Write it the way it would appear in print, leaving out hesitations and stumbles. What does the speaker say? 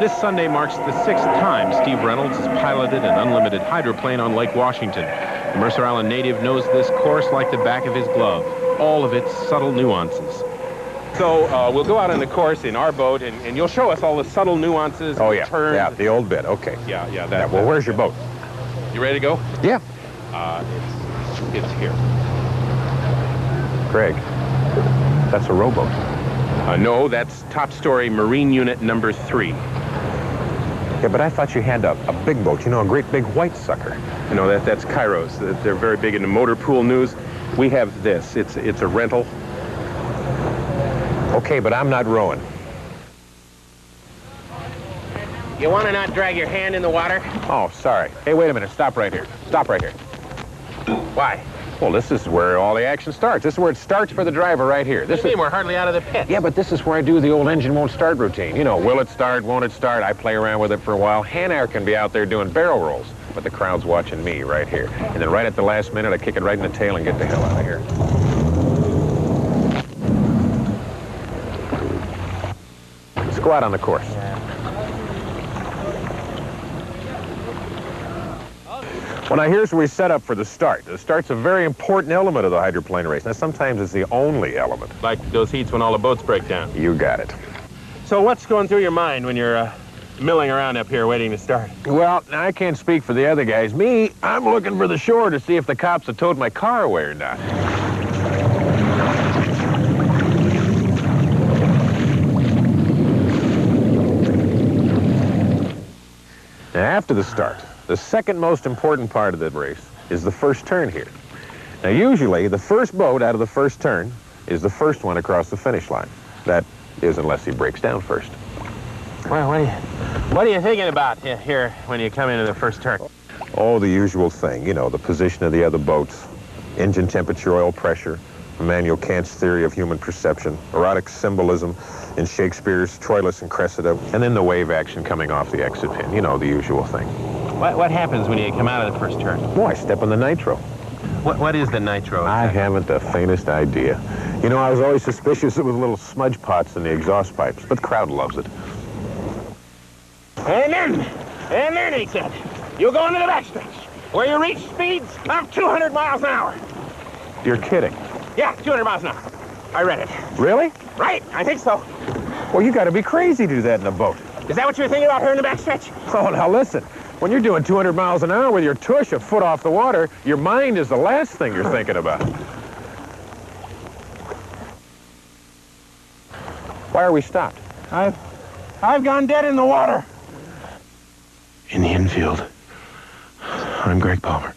This Sunday marks the 6th time Steve Reynolds has piloted an unlimited hydroplane on Lake Washington. The Mercer Island native knows this course like the back of his glove, all of its subtle nuances. So we'll go out on the course in our boat, and you'll show us all the subtle nuances. Oh, yeah. Turns. Yeah, the old bit. Okay. Yeah. Well, where's your boat? You ready to go? Yeah. It's here. Greg, that's a rowboat. No, that's top story Marine Unit number 3. Yeah, but I thought you had a big boat, you know, a great big white sucker. You know, that's Kairos. They're very big in the motor pool news. We have this. It's a rental. Okay, but I'm not rowing. You want to not drag your hand in the water? Oh, sorry. Hey, wait a minute. Stop right here. Stop right here. Why? Well, this is where all the action starts. This is where it starts for the driver right here. What do you mean? We're hardly out of the pit. Yeah, but this is where I do the old engine won't start routine. You know, will it start, won't it start? I play around with it for a while. Hanair can be out there doing barrel rolls, but the crowd's watching me right here. And then right at the last minute, I kick it right in the tail and get the hell out of here. Let's go out on the course. Well, now here's where we set up for the start. The start's a very important element of the hydroplane race. Now, sometimes it's the only element. Like those heats when all the boats break down. You got it. So what's going through your mind when you're milling around up here waiting to start? Well, I can't speak for the other guys. Me, I'm looking for the shore to see if the cops have towed my car away or not. Now, after the start, the second most important part of the race is the first turn here. Now, usually, the first boat out of the first turn is the first one across the finish line. That is, unless he breaks down first. Well, what are you thinking about here when you come into the first turn? Oh, the usual thing. You know, the position of the other boats, engine temperature, oil pressure, Immanuel Kant's theory of human perception, erotic symbolism in Shakespeare's Troilus and Cressida, and then the wave action coming off the exit pin. You know, the usual thing. What happens when you come out of the first turn? Boy, I step on the nitro. What is the nitro? I haven't the faintest idea. You know, I was always suspicious it was little smudge pots in the exhaust pipes, but the crowd loves it. And then, he said, you go into the backstretch, where you reach speeds of 200 miles an hour. You're kidding. Yeah, 200 miles an hour. I read it. Really? Right, I think so. Well, you got to be crazy to do that in a boat. Is that what you were thinking about here in the backstretch? Oh, now listen. When you're doing 200 miles an hour with your tush a foot off the water, your mind is the last thing you're thinking about. Why are we stopped? I've gone dead in the water. In the infield, I'm Greg Palmer.